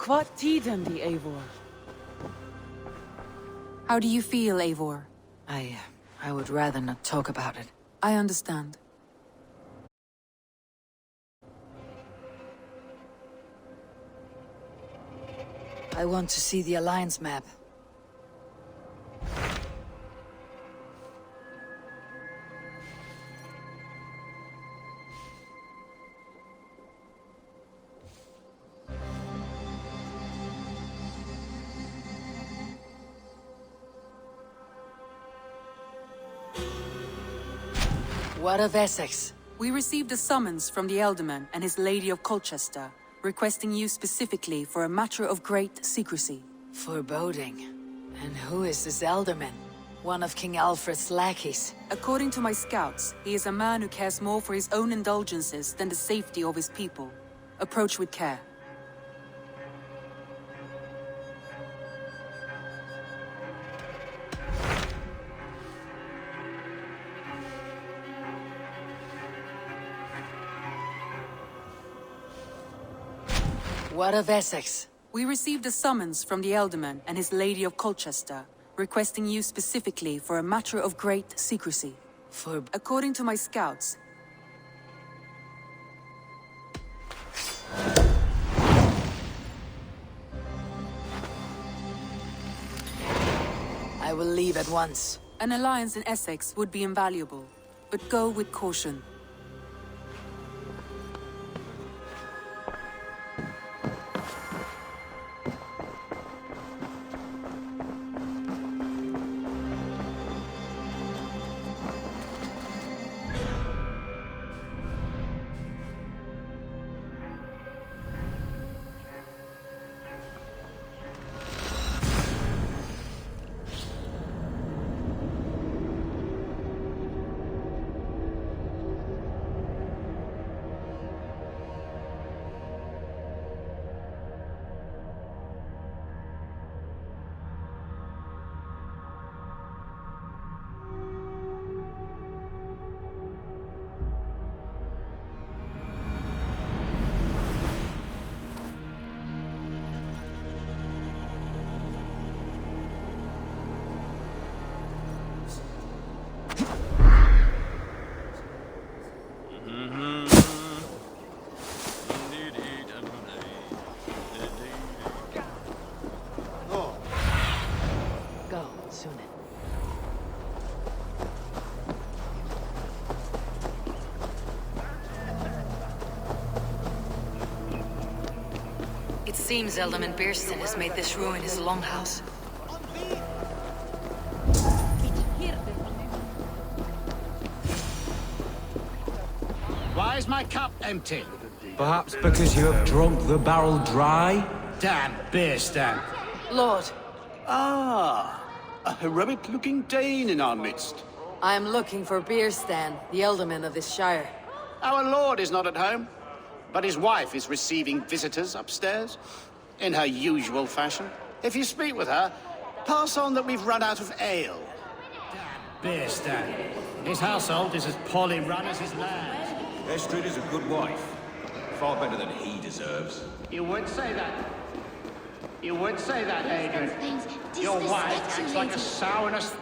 Quat tiden the Eivor. How do you feel, Eivor? I would rather not talk about it. I understand. I want to see the Alliance map. What of Essex? We received a summons from the Elderman and his Lady of Colchester, requesting you specifically for a matter of great secrecy. Foreboding. And who is this Elderman? One of King Alfred's lackeys. According to my scouts, he is a man who cares more for his own indulgences than the safety of his people. Approach with care. What of Essex? We received a summons from the Elderman and his Lady of Colchester, requesting you specifically for a matter of great secrecy. According to my scouts, I will leave at once. an alliance in Essex would be invaluable, but go with caution. Go, soon. It seems Elderman Beerston has made this ruin his longhouse. Why is my cup empty? Perhaps because you have drunk the barrel dry? Damn beer stand. Lord, Ah, a heroic-looking Dane in our midst. I am looking for Beerstan, the Elderman of this shire. Our lord is not at home, but his wife is receiving visitors upstairs, in her usual fashion. If you speak with her, pass on that we've run out of ale. Beer stand. His household is as poorly run as his land. Estrid is a good wife. Far better than he deserves. You would say that. You would say that, Adrian. Things Your wife disrespect you, acts like a lady. sourness.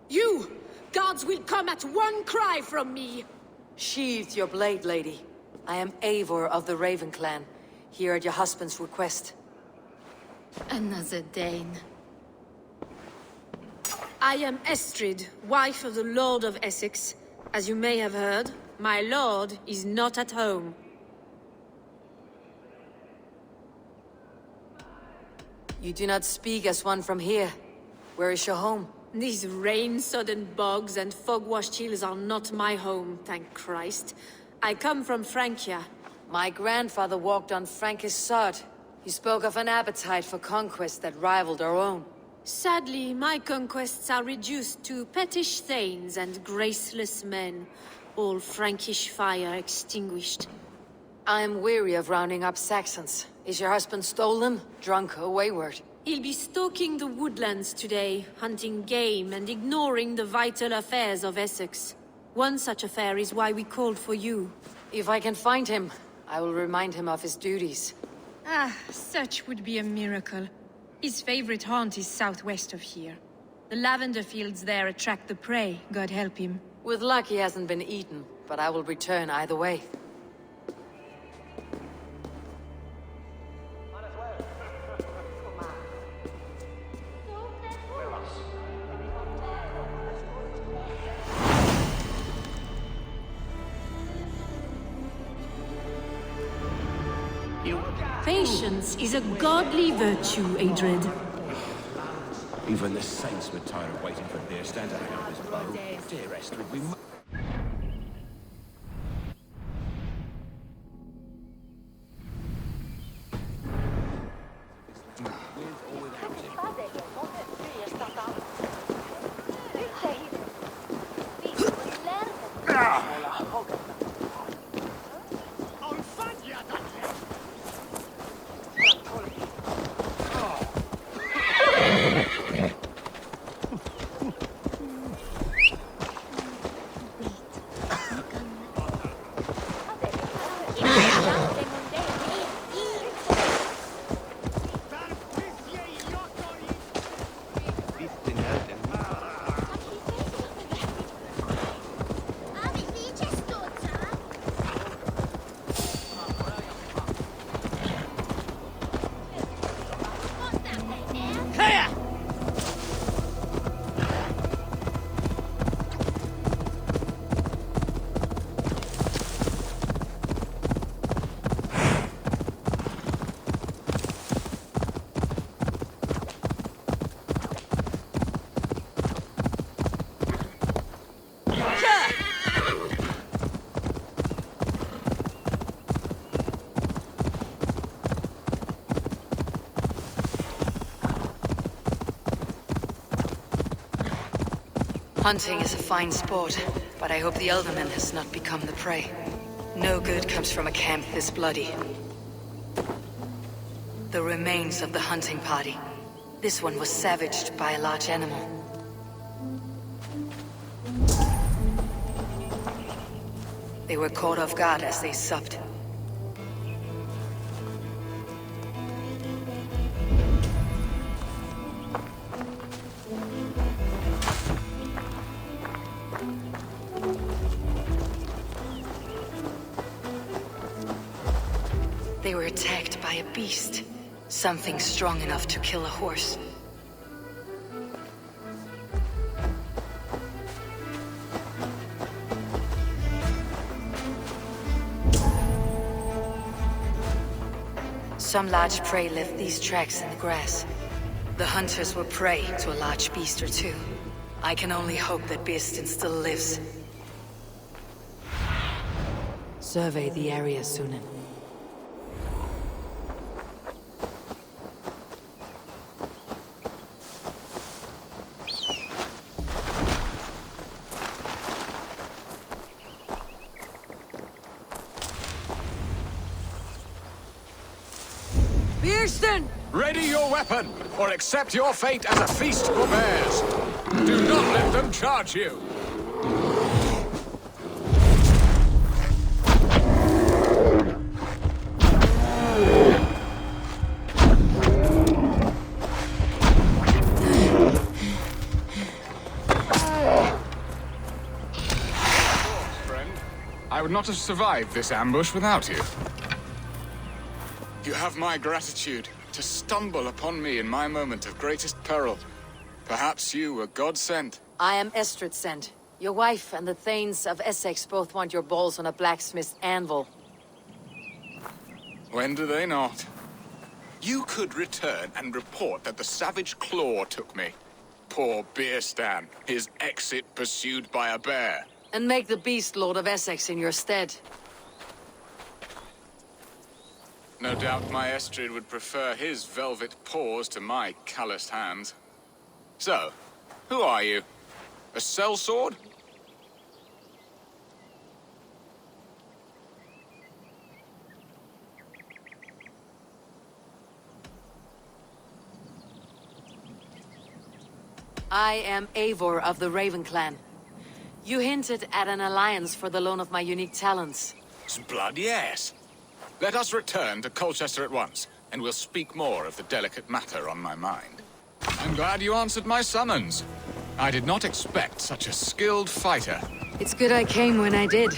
You! Guards will come at one cry from me! Sheathe your blade, lady. I am Eivor of the Raven clan, here at your husband's request. Another Dane. I am Estrid, wife of the Lord of Essex. As you may have heard, my lord is not at home. You do not speak as one from here. Where is your home? These rain-sodden bogs and fog-washed hills are not my home, thank Christ. I come from Francia. My grandfather walked on Frankish sod. He spoke of an appetite for conquest that rivaled our own. Sadly, my conquests are reduced to pettish thanes and graceless men, all Frankish fire extinguished. I am weary of rounding up Saxons. Is your husband stolen, drunk, or wayward? He'll be stalking the woodlands today, hunting game and ignoring the vital affairs of Essex. One such affair is why we called for you. If I can find him, I will remind him of his duties. Ah, such would be a miracle. His favorite haunt is southwest of here. The lavender fields there attract the prey, God help him. With luck, he hasn't been eaten, but I will return either way. Patience is a godly virtue, Adred. Even the saints would tire of waiting for dear stand to hang up his bow. Dear Esther, we Hunting is a fine sport, but I hope the Elderman has not become the prey. No good comes from a camp this bloody. The remains of the hunting party. This one was savaged by a large animal. They were caught off guard as they supped. They were attacked by a beast. Something strong enough to kill a horse. Some large prey left these tracks in the grass. The hunters were prey to a large beast or two. I can only hope that Beastin still lives. Survey the area, Sunan. Ready your weapon, or accept your fate as a feast for bears. Do not let them charge you. Friend, I would not have survived this ambush without you. You have my gratitude. To stumble upon me in my moment of greatest peril. Perhaps you were God-sent. I am Estrid sent. Your wife and the Thanes of Essex both want your balls on a blacksmith's anvil. When do they not? You could return and report that the savage claw took me. Poor Beerstan, his exit pursued by a bear. And make the beast Lord of Essex in your stead. No doubt my Estrid would prefer his velvet paws to my calloused hands. So, who are you? A sellsword? I am Eivor of the Raven Clan. You hinted at an alliance for the loan of my unique talents. Blood, yes. Let us return to Colchester at once, and we'll speak more of the delicate matter on my mind. I'm glad you answered my summons. I did not expect such a skilled fighter. It's good I came when I did.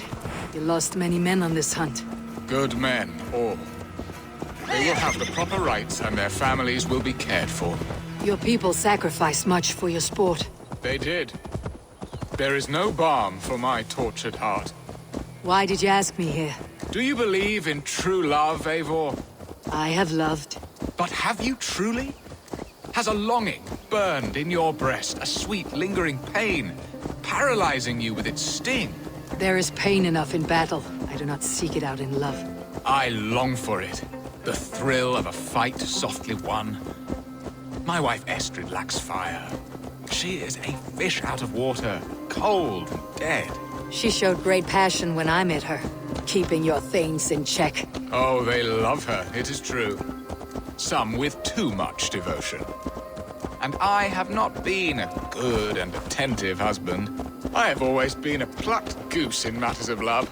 You lost many men on this hunt. Good men, all. They will have the proper rights, and their families will be cared for. Your people sacrificed much for your sport. They did. There is no balm for my tortured heart. Why did you ask me here? Do you believe in true love, Eivor? I have loved. But have you truly? Has a longing burned in your breast, a sweet, lingering pain, paralyzing you with its sting? There is pain enough in battle. I do not seek it out in love. I long for it. The thrill of a fight softly won. My wife Estrid lacks fire. She is a fish out of water, cold and dead. She showed great passion when I met her, keeping your Thanes in check. Oh, they love her, it is true. Some with too much devotion. And I have not been a good and attentive husband. I have always been a plucked goose in matters of love.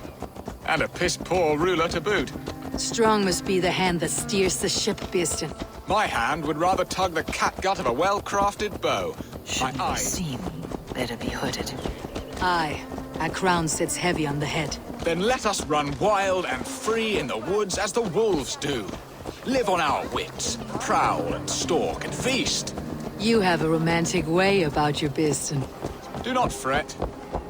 And a piss-poor ruler to boot. Strong must be the hand that steers the ship, Beeston. My hand would rather tug the catgut of a well-crafted bow. Shouldn't My be eyes... seen. Better be hooded. Aye. A crown sits heavy on the head. Then let us run wild and free in the woods as the wolves do. Live on our wits, prowl and stalk and feast. You have a romantic way about you, Beeston. Do not fret.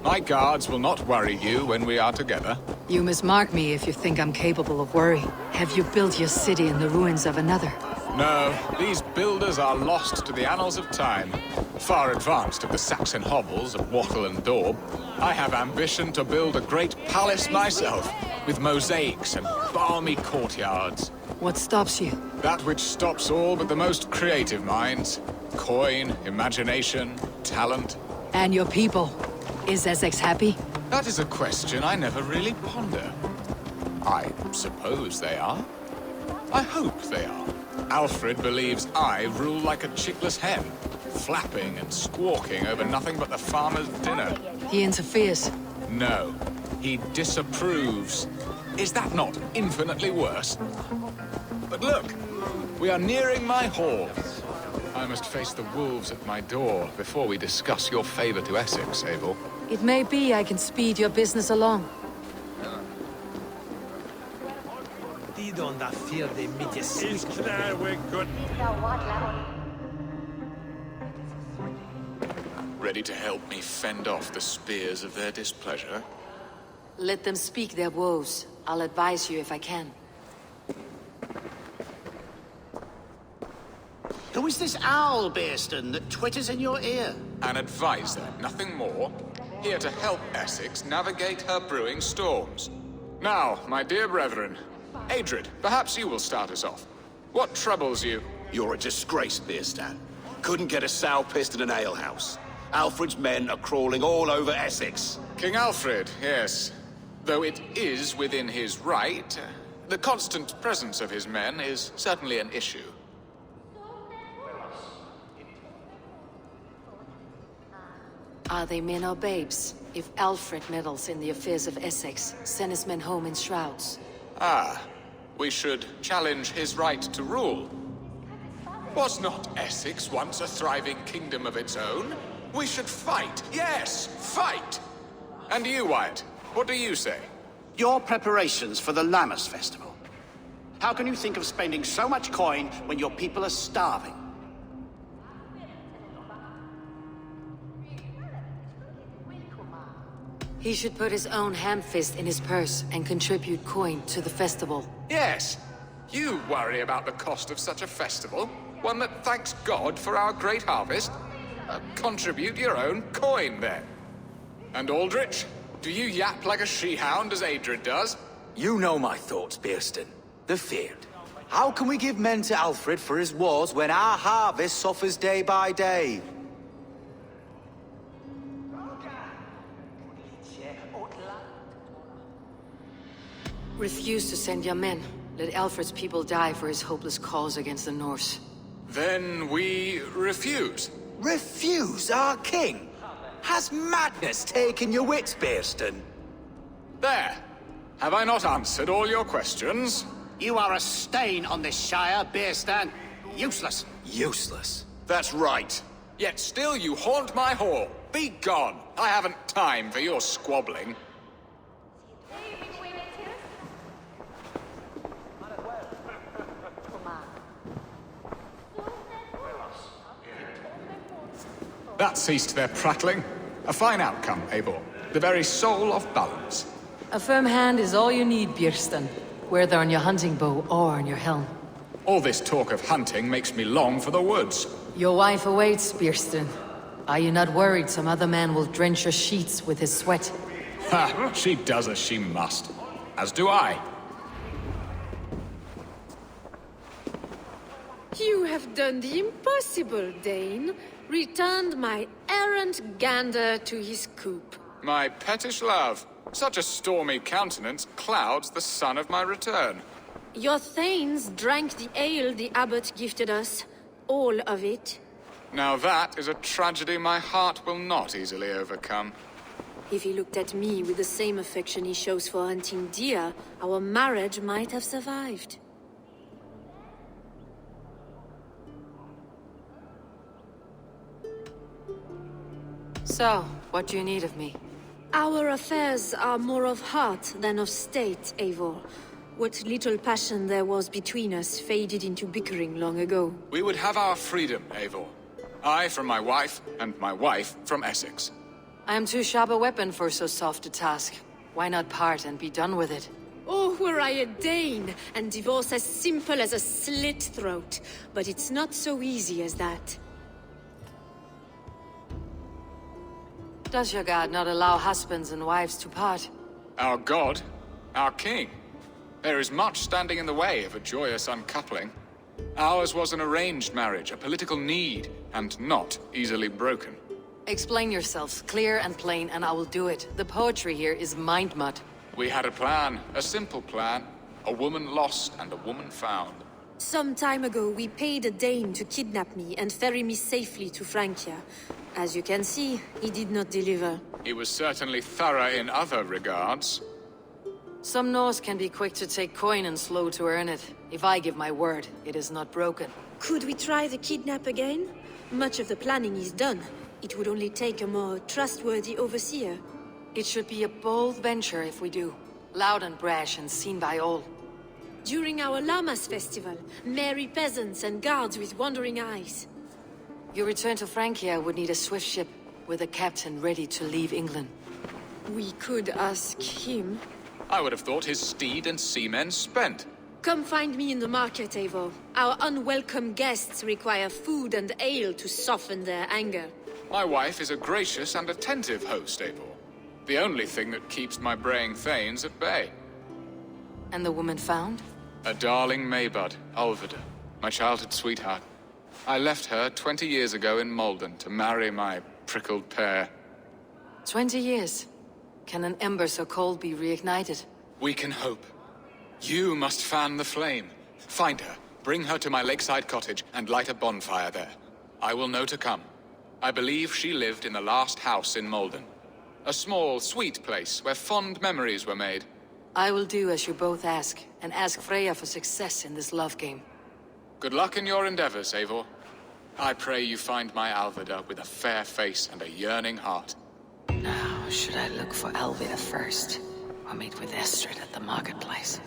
My guards will not worry you when we are together. You must mark me if you think I'm capable of worry. Have you built your city in the ruins of another? No, these builders are lost to the annals of time. Far advanced of the Saxon hovels of Wattle and Daub. I have ambition to build a great palace myself, with mosaics and balmy courtyards. What stops you? That which stops all but the most creative minds. Coin, imagination, talent. And your people? Is Essex happy? That is a question I never really ponder. I suppose they are. I hope they are. Alfred believes I rule like a chickless hen, flapping and squawking over nothing but the farmer's dinner. He interferes. No, he disapproves. Is that not infinitely worse? But look, we are nearing my hall. I must face the wolves at my door before we discuss your favor to Essex, Abel. It may be I can speed your business along. Ready to help me fend off the spears of their displeasure? Let them speak their woes. I'll advise you if I can. Who is this owl, Beeston, that twitters in your ear? An advisor, nothing more. Here to help Essex navigate her brewing storms. Now, my dear brethren, Adrid, perhaps you will start us off. What troubles you? You're a disgrace, Beerstan. Couldn't get a sow pissed in an alehouse. Alfred's men are crawling all over Essex. King Alfred, yes. Though it is within his right, the constant presence of his men is certainly an issue. Are they men or babes? If Alfred meddles in the affairs of Essex, send his men home in shrouds. Ah, we should challenge his right to rule. Was not Essex once a thriving kingdom of its own? We should fight, yes, fight! And you, Wyatt, what do you say? Your preparations for the Lammas festival. How can you think of spending so much coin when your people are starving? He should put his own ham-fist in his purse and contribute coin to the festival. Yes, you worry about the cost of such a festival, one that thanks God for our great harvest. Contribute your own coin, then. And Aldrich, do you yap like a she-hound as Adrid does? You know my thoughts, Beerston. The feared. How can we give men to Alfred for his wars when our harvest suffers day by day? Refuse to send your men. Let Alfred's people die for his hopeless cause against the Norse. Then we refuse. Refuse our king? Has madness taken your wits, Bearston? There! Have I not answered all your questions? You are a stain on this Shire, Beerstan. Useless. Useless. That's right. Yet still you haunt my hall. Be gone! I haven't time for your squabbling. That ceased their prattling. A fine outcome, Eivor. The very soul of balance. A firm hand is all you need, Björsten. Whether on your hunting bow or on your helm. All this talk of hunting makes me long for the woods. Your wife awaits, Björsten. Are you not worried some other man will drench your sheets with his sweat? Ha! She does as she must. As do I. You have done the impossible, Dane. Returned my errant gander to his coop. My pettish love. Such a stormy countenance clouds the sun of my return. Your thanes drank the ale the abbot gifted us. All of it. Now that is a tragedy my heart will not easily overcome. If he looked at me with the same affection he shows for hunting deer, our marriage might have survived. So, what do you need of me? Our affairs are more of heart than of state, Eivor. What little passion there was between us faded into bickering long ago. We would have our freedom, Eivor. I from my wife, and my wife from Essex. I am too sharp a weapon for so soft a task. Why not part and be done with it? Oh, were I a Dane, and divorce as simple as a slit throat. But it's not so easy as that. Does your god not allow husbands and wives to part? Our god, our king. There is much standing in the way of a joyous uncoupling. Ours was an arranged marriage, a political need, and not easily broken. Explain yourselves clear and plain, and I will do it. The poetry here is mind mud. We had a plan, a simple plan. A woman lost and a woman found. Some time ago, we paid a Dane to kidnap me and ferry me safely to Francia. As you can see, he did not deliver. He was certainly thorough in other regards. Some Norse can be quick to take coin and slow to earn it. If I give my word, it is not broken. Could we try the kidnap again? Much of the planning is done. It would only take a more trustworthy overseer. It should be a bold venture if we do. Loud and brash and seen by all. During our Llamas festival, merry peasants and guards with wandering eyes. Your return to Francia would need a swift ship, with a captain ready to leave England. We could ask him. I would have thought his steed and seamen spent. Come find me in the market, Eivor. Our unwelcome guests require food and ale to soften their anger. My wife is a gracious and attentive host, Eivor. The only thing that keeps my braying thanes at bay. And the woman found? A darling Maybud, Ulvida, my childhood sweetheart. I left her 20 years ago in Malden to marry my prickled pear. 20 years? Can an ember so cold be reignited? We can hope. You must fan the flame. Find her, bring her to my lakeside cottage, and light a bonfire there. I will know to come. I believe she lived in the last house in Malden. A small, sweet place where fond memories were made. I will do as you both ask, and ask Freya for success in this love game. Good luck in your endeavors, Eivor. I pray you find my Alvida with a fair face and a yearning heart. Now, should I look for Alvida first, or meet with Estrid at the marketplace?